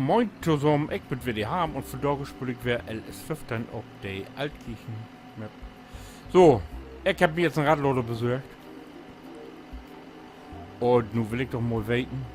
Moin zusammen, ich bin wieder haben und für da gespielt wäre LS15 auf der Altkirchen Map. So, ich habe mir jetzt einen Radlader besorgt. Und nun will ich doch mal weten.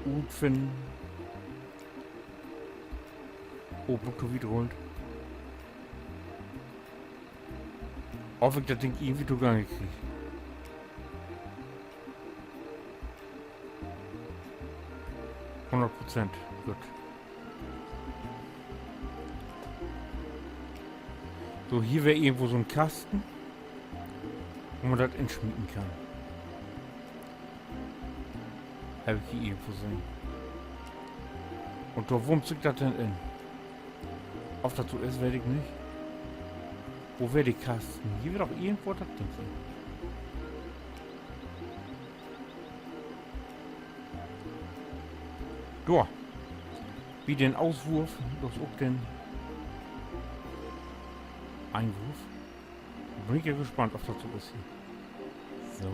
Und finden. Oh, Motor wieder rund. Ob ich das Ding irgendwie zugange kriege. %. Gut. So, hier wäre irgendwo so ein Kasten, wo man das entschmieden kann. Habe ich hier irgendwo sehen. Und da wummt sich das denn in? Ob das so ist, werde ich nicht. Wo wäre die Kasten? Hier wird doch irgendwo das Ding sein. Da. Wie den Auswurf, das auch den Einwurf. Bin ich ja gespannt, ob das so ist hier. So.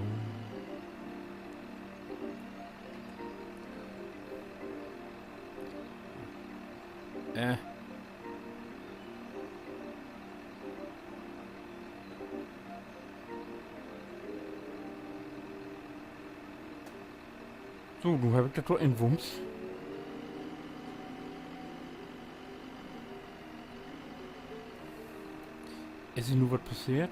So, du hast das doch in Wumms. Ist hier nur was passiert?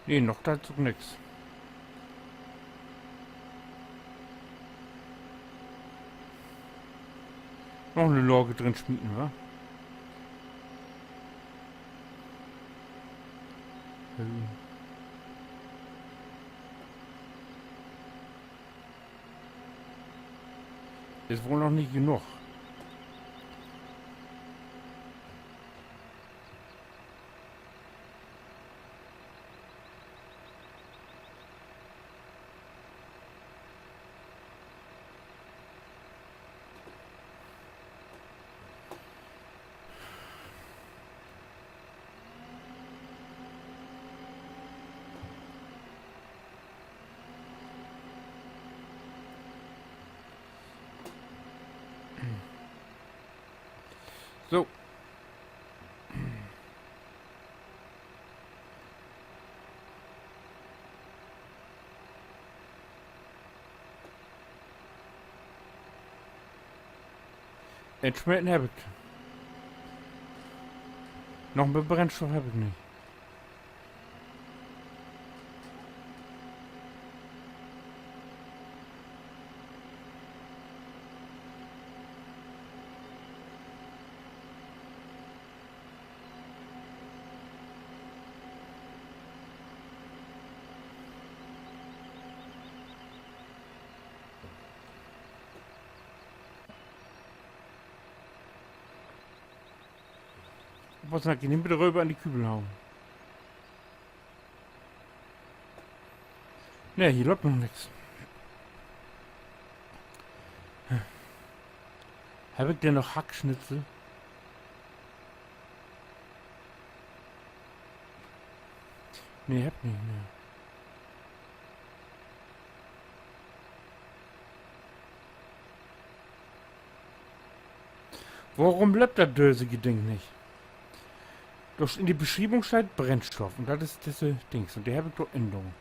Nee, noch dazu nix. Noch eine Lorge drin schmieden, wa? Ist wohl noch nicht genug. So. Entschmelten habe ich. Noch mehr Brennstoff habe ich nicht. Was sagt ihr? Nimm bitte rüber an die Kübel hauen. Ne, hier läuft noch nichts. Habe ich denn noch Hackschnitzel? Ne, hab nicht mehr. Warum bleibt das dösige Ding nicht? Doch in die Beschreibung steht Brennstoff und das ist diese Dings und die habe ich doch Änderung.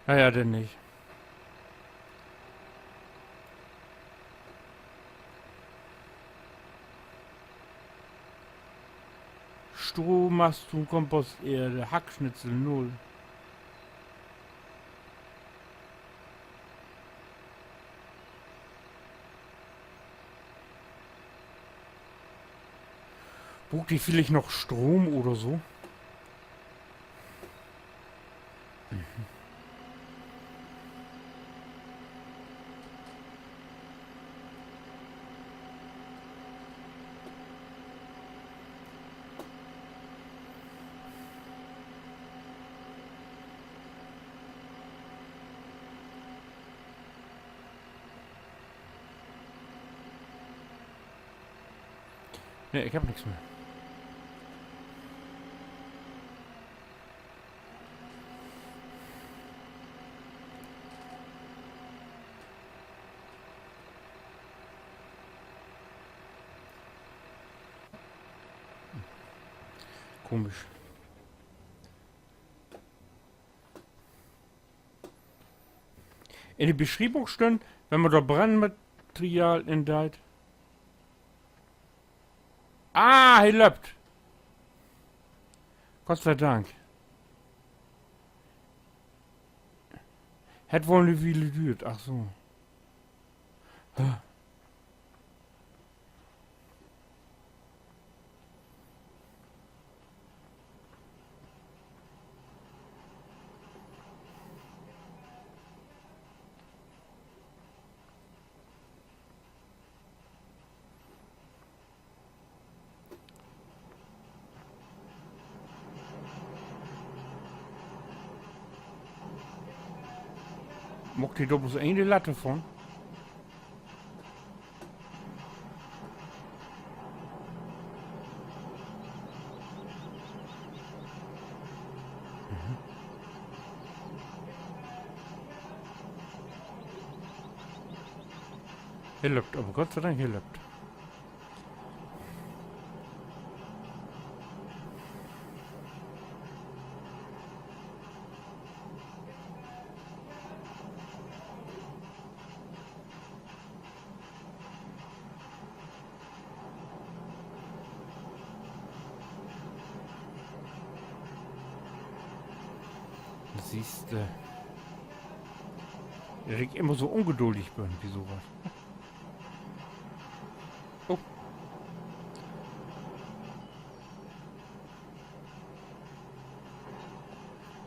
Naja, denn nicht. Strom hast du, Komposterde, Hackschnitzel 0. Braucht die vielleicht noch Strom oder so? Ne, ich habe nichts mehr. Komisch. In der Beschreibung stehen, wenn man da Brandmaterial entdeiht. Ah, er lebt. Gott sei Dank. Hätte wohl eine Weile gedauert. Ach so. Mocht die da bloß eine Latte von? Er lebt, aber Gott sei Dank, er lebt. Siehst du. Dass ich immer so ungeduldig bin, wie sowas. Oh.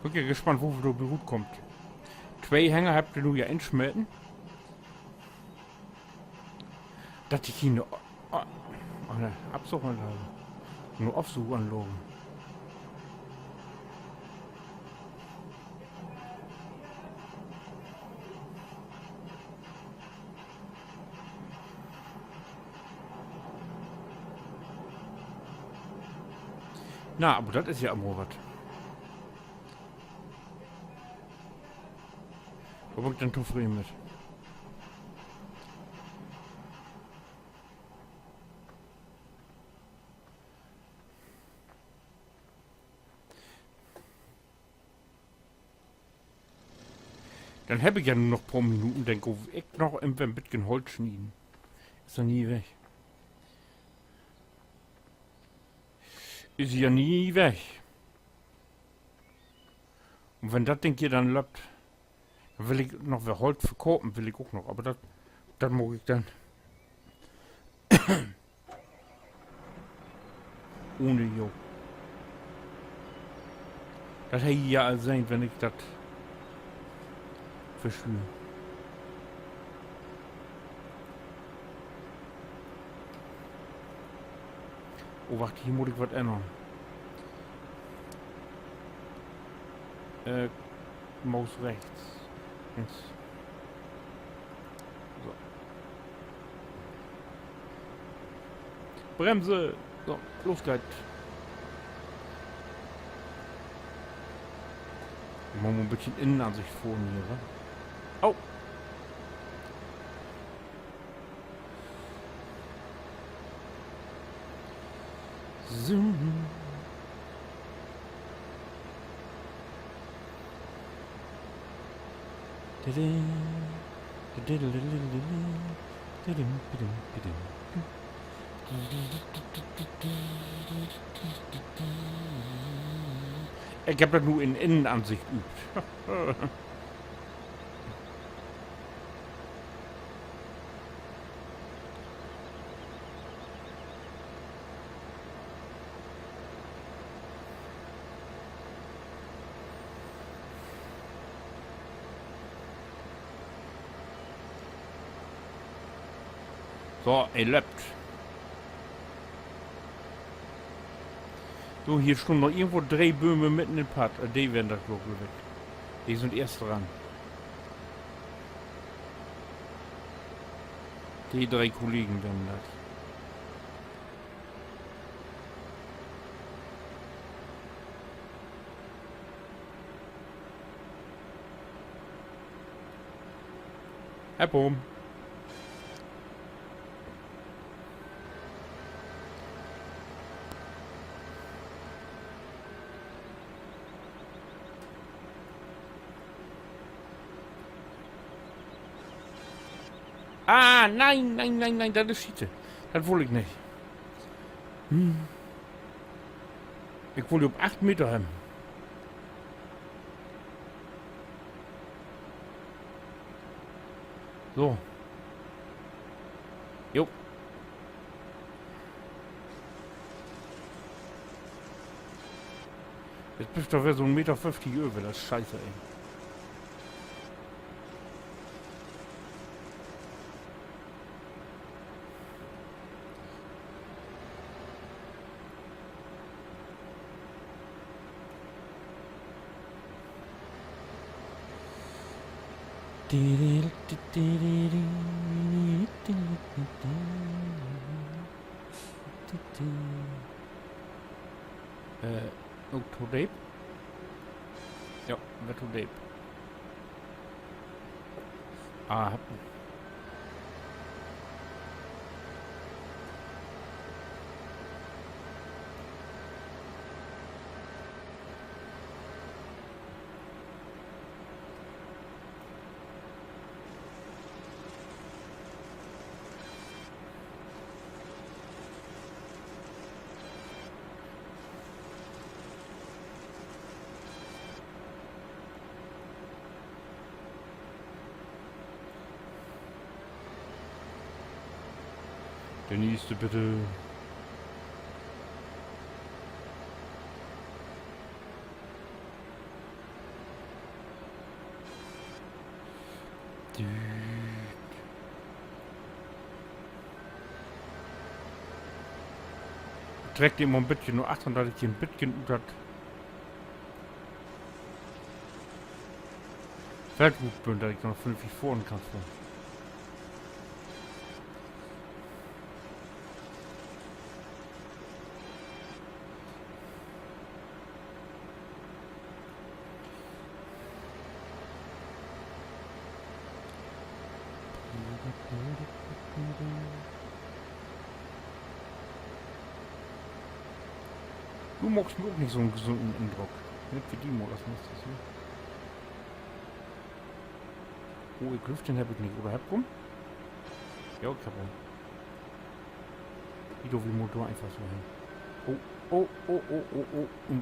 Bin ja gespannt, wo der Blut kommt. Zwei Hänger habt ihr nur ja entschmelzen. Dass ich hier eine Absuchanlage. Nur Aufsuchanlagen. Na, aber das ist ja am was. Da bin ich dann zufrieden mit. Dann habe ich ja nur noch ein paar Minuten, denke ich noch ein bisschen Holz schneiden. Ist ja nie weg. Ist ja nie weg. Und wenn das Ding hier dann läuft, dann will ich noch wer Holz verkaufen, will ich auch noch. Aber das mag ich dann. Ohne Jo. Das hätte ich ja sein, wenn ich das verschwöre. Oh, warte, hier muss ich was ändern. Maus rechts. Jetzt. So. Bremse! So, los geht's. Machen wir ein bisschen Innenansicht vorne hier, wa? Au! Zoom. Ich habe das nur in Innenansicht übt. So, erlaubt. So, hier stehen noch irgendwo 3 Böhme mitten im Pad. Die werden da glaube ich weg. Die sind erst dran. Die 3 Kollegen werden das. Herr Bohm. Ah, nein, nein, nein, nein, das ist Schiete. Das will ich nicht. Ich will auf 8 Meter haben. So. Jo. Jetzt bist du doch wieder so 1,50 Meter über. Das ist scheiße, ey. Autotape? Ja, Autotape. Ah, der nächste bitte. Trägt immer ein bisschen, nur 38 ein bisschen das Fällt gut bin, da ich noch 5 vorn kannst du. Du magst mir auch nicht so einen gesunden Eindruck. Nicht wie die mag das nicht. Oh, ich Lüften habe ich nicht. Oder hab rum? Ja, ich hab rum. Wie du wie Motor einfach so hin. Oh, oh, oh, oh, oh, oh.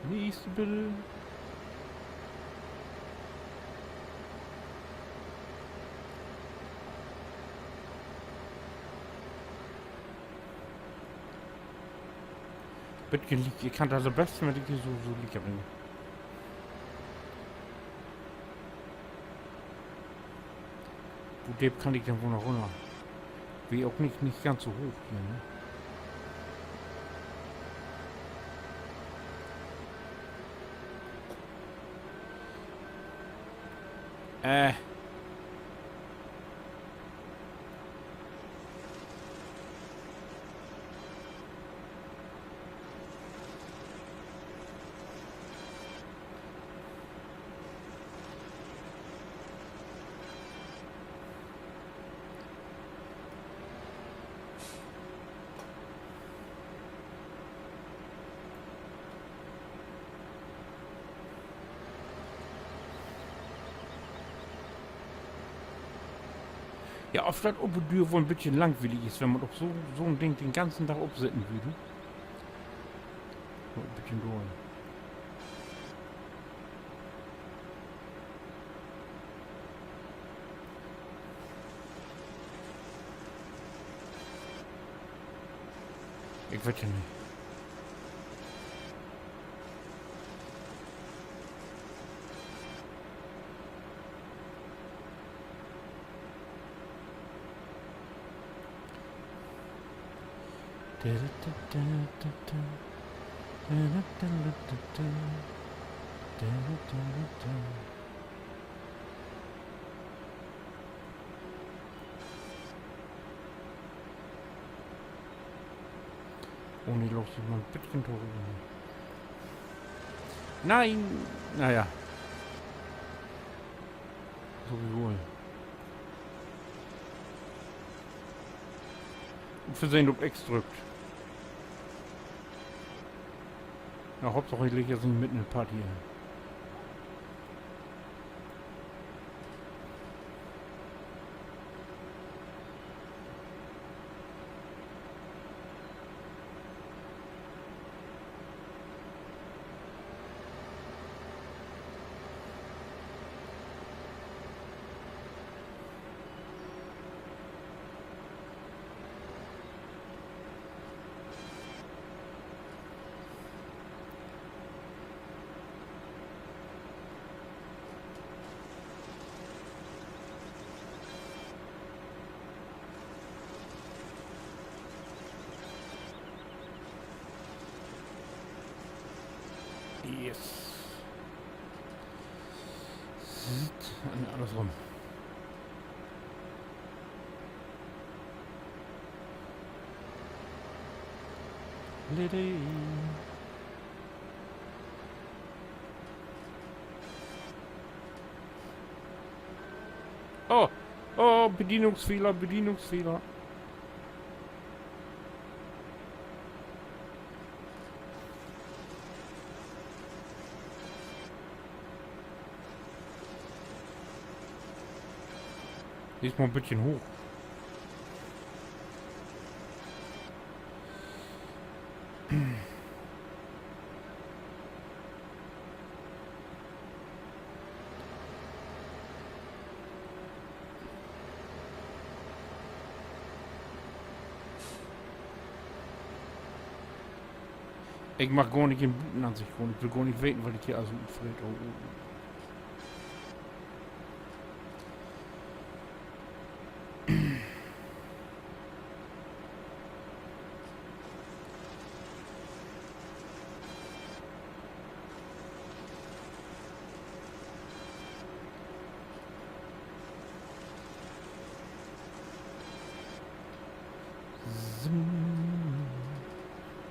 Nächste bitte. Bitte liegt, ihr kann das am besten, wenn ich die so liegt bringen. Wo Deb kann ich denn wohl noch runter? Wie auch nicht ganz so hoch hier, ne? Ja, oft das Oberdür wohl ein bisschen langweilig ist, wenn man doch so ein Ding den ganzen Tag absitzen würde. So ein bisschen durch. Ich weiß ja nicht. Ohne los, ich mal ein bisschen drüber. Nein! Naja. So wie wohl. Und versehen, ob X drückt. Na, Hauptsache ich lege jetzt nicht mitten in die Party ein. Yes. Alles rum. Lady. Oh, oh, Bedienungsfehler, Bedienungsfehler. Diesmal ein bisschen hoch. Ich mach gar nicht in Butenansicht. Ich will gar nicht weten, weil ich hier also fällt. Oh, oh.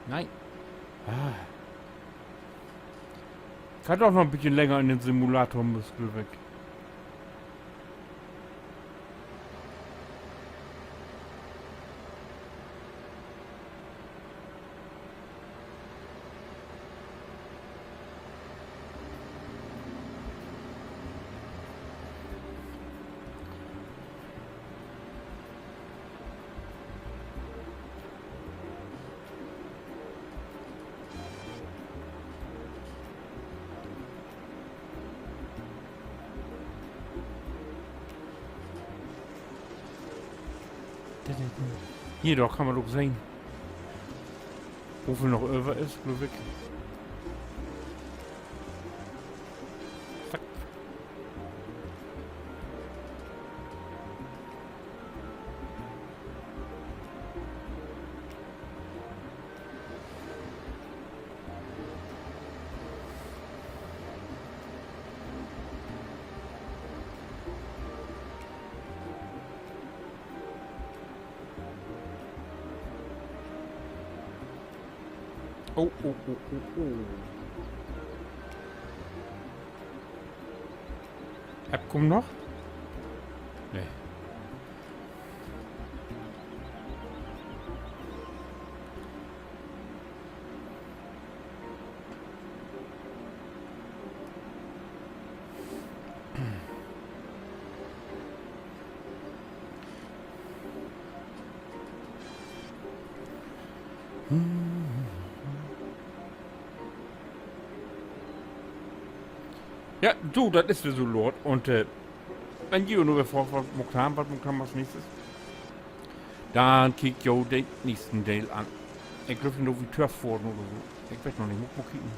Nein. Ah. Kann doch noch ein bisschen länger in den Simulatormuskel weg. Hier doch, kann man doch sehen. Wofür noch über ist, glaube ich. Zack. Oh, oh, oh, oh, oh. Abkommen noch? Nee. Ja, du, das ist der so Lord. Und wenn ihr nur bevor was Moktan, was nächstes, dann kickt jo den nächsten Teil an. Ich glaube nur wie Turf worden oder so. Ich weiß noch nicht, muss mal kicken.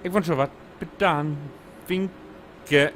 Ich wünsche was. Bis dann. Winke.